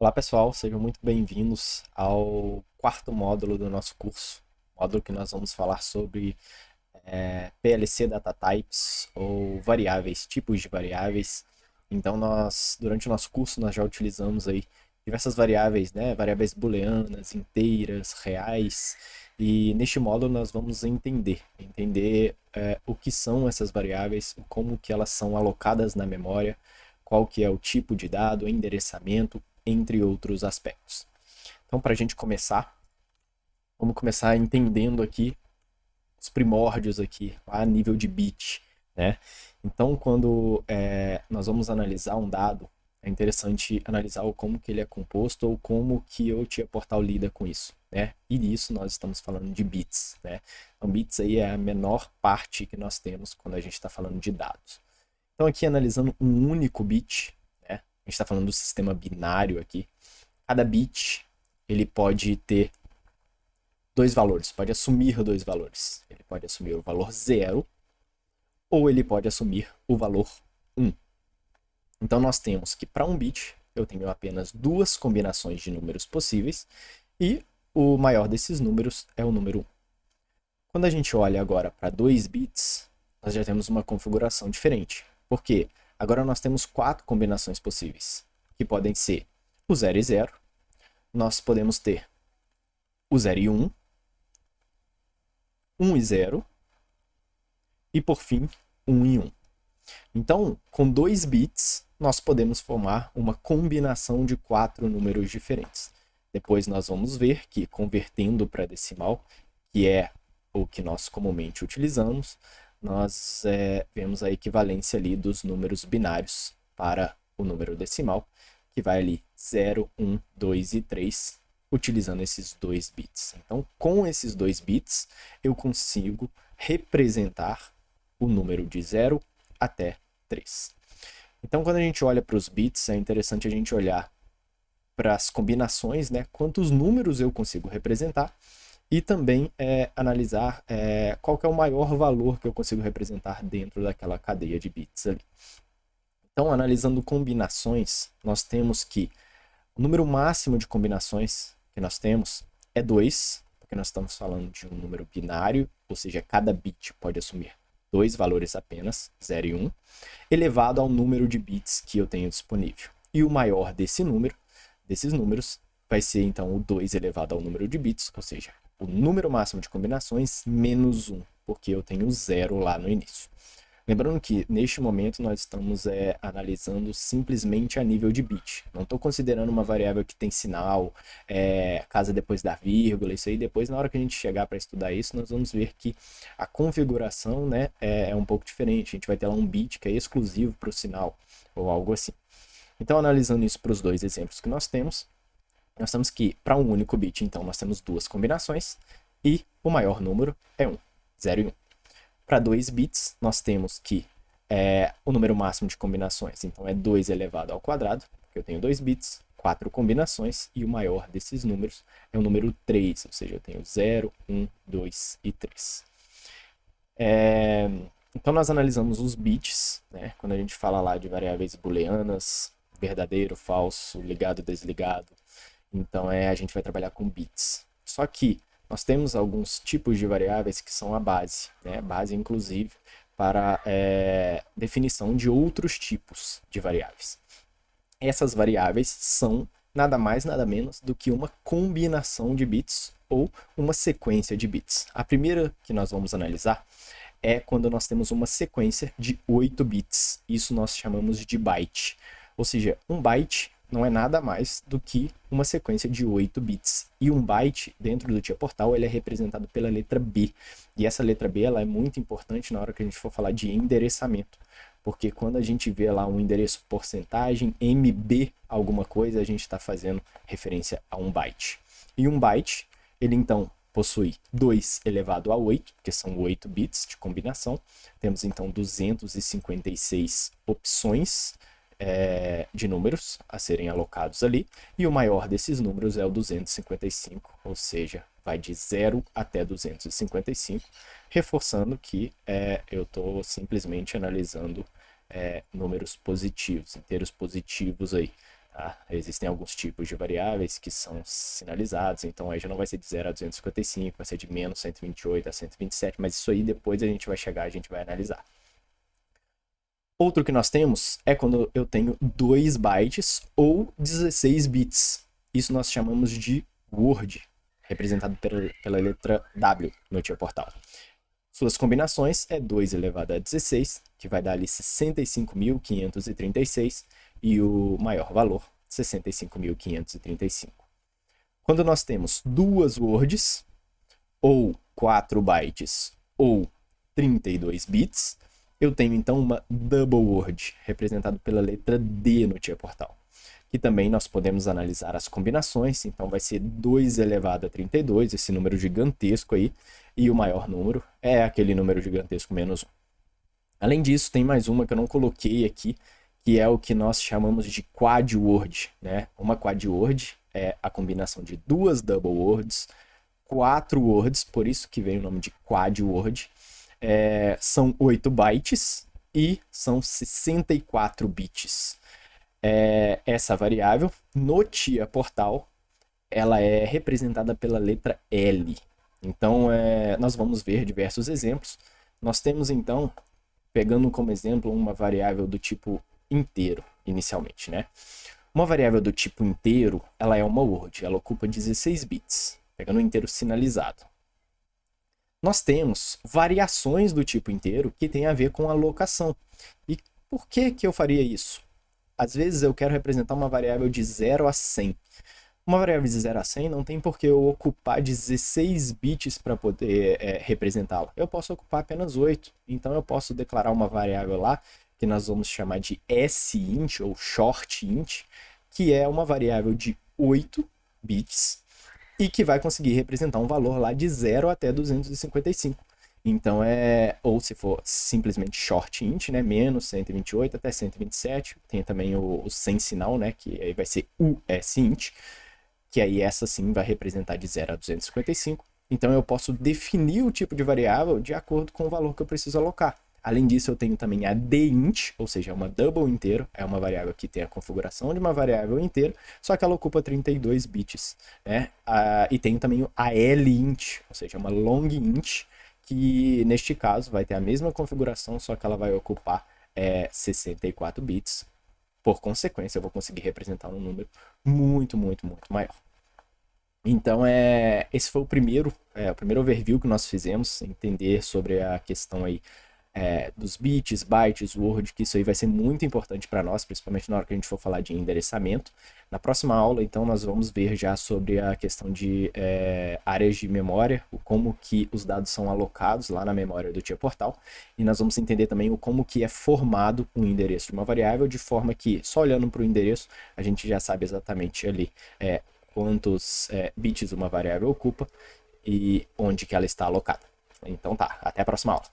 Olá pessoal, sejam muito bem-vindos ao quarto módulo do nosso curso, módulo que nós vamos falar sobre PLC Data Types ou variáveis, tipos de variáveis. Então durante o nosso curso, nós já utilizamos aí diversas variáveis, né? Variáveis booleanas, inteiras, reais, e neste módulo nós vamos entender o que são essas variáveis, como que elas são alocadas na memória, qual que é o tipo de dado, endereçamento, entre outros aspectos. Então, para a gente começar, vamos começar entendendo aqui os primórdios aqui, a nível de bit, né? Então, quando nós vamos analisar um dado, é interessante analisar como que ele é composto ou como que o TIA Portal lida com isso, né? E nisso nós estamos falando de bits, né? Então, bits aí é a menor parte que nós temos quando a gente está falando de dados. Então, aqui analisando um único bit, né? A gente está falando do sistema binário aqui. Cada bit ele pode ter dois valores, pode assumir dois valores. Ele pode assumir o valor 0 ou ele pode assumir o valor 1. Então nós temos que para um bit eu tenho apenas duas combinações de números possíveis e o maior desses números é o número 1. Quando a gente olha agora para 2 bits, nós já temos uma configuração diferente. Por quê? Agora nós temos quatro combinações possíveis, que podem ser o 0 e 0, nós podemos ter o 0 e 1, 1 e 0 e, por fim, 1 e 1. Então, com 2 bits, nós podemos formar uma combinação de quatro números diferentes. Depois nós vamos ver que, convertendo para decimal, que é o que nós comumente utilizamos, nós vemos a equivalência ali dos números binários para o número decimal, que vai ali 0, 1, 2 e 3, utilizando esses 2 bits. Então, com esses 2 bits, eu consigo representar o número de 0 até 3. Então, quando a gente olha para os bits, é interessante a gente olhar para as combinações, né? Quantos números eu consigo representar e também analisar qual que é o maior valor que eu consigo representar dentro daquela cadeia de bits ali. Então, analisando combinações, nós temos que o número máximo de combinações que nós temos é 2, porque nós estamos falando de um número binário, ou seja, cada bit pode assumir dois valores apenas, 0 e 1, elevado ao número de bits que eu tenho disponível. E o maior desses números, vai ser então o 2 elevado ao número de bits, ou seja, o número máximo de combinações menos 1, porque eu tenho 0 lá no início. Lembrando que, neste momento, nós estamos analisando simplesmente a nível de bit. Não estou considerando uma variável que tem sinal, casa depois da vírgula, isso aí. Depois, na hora que a gente chegar para estudar isso, nós vamos ver que a configuração, né, é um pouco diferente. A gente vai ter lá um bit que é exclusivo para o sinal, ou algo assim. Então, analisando isso para os dois exemplos que nós temos que, para um único bit, então, nós temos duas combinações, e o maior número é 1, 0 e 1. Para 2 bits, nós temos que o número máximo de combinações, então é 2 elevado ao quadrado, porque eu tenho 2 bits, 4 combinações, e o maior desses números é o número 3, ou seja, eu tenho 0, 1, 2 e 3. Então nós analisamos os bits, né? Quando a gente fala lá de variáveis booleanas, verdadeiro, falso, ligado, desligado, então a gente vai trabalhar com bits. Só que nós temos alguns tipos de variáveis que são a base, né? Base inclusive para definição de outros tipos de variáveis. Essas variáveis são nada mais, nada menos do que uma combinação de bits ou uma sequência de bits. A primeira que nós vamos analisar é quando nós temos uma sequência de 8 bits. Isso nós chamamos de byte. Ou seja, um byte não é nada mais do que uma sequência de 8 bits. E um byte, dentro do TIA Portal, ele é representado pela letra B. E essa letra B ela é muito importante na hora que a gente for falar de endereçamento. Porque quando a gente vê lá um endereço porcentagem, MB alguma coisa, a gente está fazendo referência a um byte. E um byte, ele então possui 2 elevado a 8, que são 8 bits de combinação. Temos então 256 opções de números a serem alocados ali, e o maior desses números é o 255, ou seja, vai de 0 até 255, reforçando que eu estou simplesmente analisando números positivos, inteiros positivos aí. Tá? Existem alguns tipos de variáveis que são sinalizados, então aí já não vai ser de 0 a 255, vai ser de menos 128 a 127, mas isso aí depois a gente vai chegar, a gente vai analisar. Outro que nós temos é quando eu tenho 2 bytes ou 16 bits. Isso nós chamamos de word, representado pela letra W no TIA Portal. Suas combinações é 2 elevado a 16, que vai dar ali 65.536, e o maior valor, 65.535. Quando nós temos duas words, ou 4 bytes, ou 32 bits, eu tenho então uma double word, representado pela letra D no TIA Portal. Que também nós podemos analisar as combinações, então vai ser 2 elevado a 32, esse número gigantesco aí, e o maior número é aquele número gigantesco menos 1. Além disso, tem mais uma que eu não coloquei aqui, que é o que nós chamamos de quad word, né? Uma quad word é a combinação de duas double words, 4 words, por isso que vem o nome de quad word. São 8 bytes e são 64 bits. Essa variável, no TIA Portal, ela é representada pela letra L. Então, nós vamos ver diversos exemplos. Nós temos, então, pegando como exemplo uma variável do tipo inteiro, inicialmente, né? Uma variável do tipo inteiro, ela é uma word, ela ocupa 16 bits, pegando o inteiro sinalizado. Nós temos variações do tipo inteiro que tem a ver com alocação. E por que eu faria isso? Às vezes eu quero representar uma variável de 0 a 100. Uma variável de 0 a 100 não tem por que eu ocupar 16 bits para poder representá-la. Eu posso ocupar apenas 8. Então eu posso declarar uma variável lá, que nós vamos chamar de sint, ou shortint, que é uma variável de 8 bits, e que vai conseguir representar um valor lá de 0 até 255. Então ou se for simplesmente shortint, né, menos 128 até 127, tem também o sem sinal, né, que aí vai ser usint, que aí essa sim vai representar de 0 a 255. Então eu posso definir o tipo de variável de acordo com o valor que eu preciso alocar. Além disso, eu tenho também a dint, ou seja, uma double inteiro, é uma variável que tem a configuração de uma variável inteira, só que ela ocupa 32 bits, né? E tenho também a lint, ou seja, uma long int, que neste caso vai ter a mesma configuração, só que ela vai ocupar 64 bits. Por consequência, eu vou conseguir representar um número muito, muito, muito maior. Então, esse foi o primeiro overview que nós fizemos, entender sobre a questão aí dos bits, bytes, word, que isso aí vai ser muito importante para nós, principalmente na hora que a gente for falar de endereçamento. Na próxima aula, então, nós vamos ver já sobre a questão de áreas de memória, como que os dados são alocados lá na memória do TIA Portal, e nós vamos entender também como que é formado um endereço de uma variável, de forma que, só olhando para o endereço, a gente já sabe exatamente ali quantos bits uma variável ocupa e onde que ela está alocada. Então tá, até a próxima aula.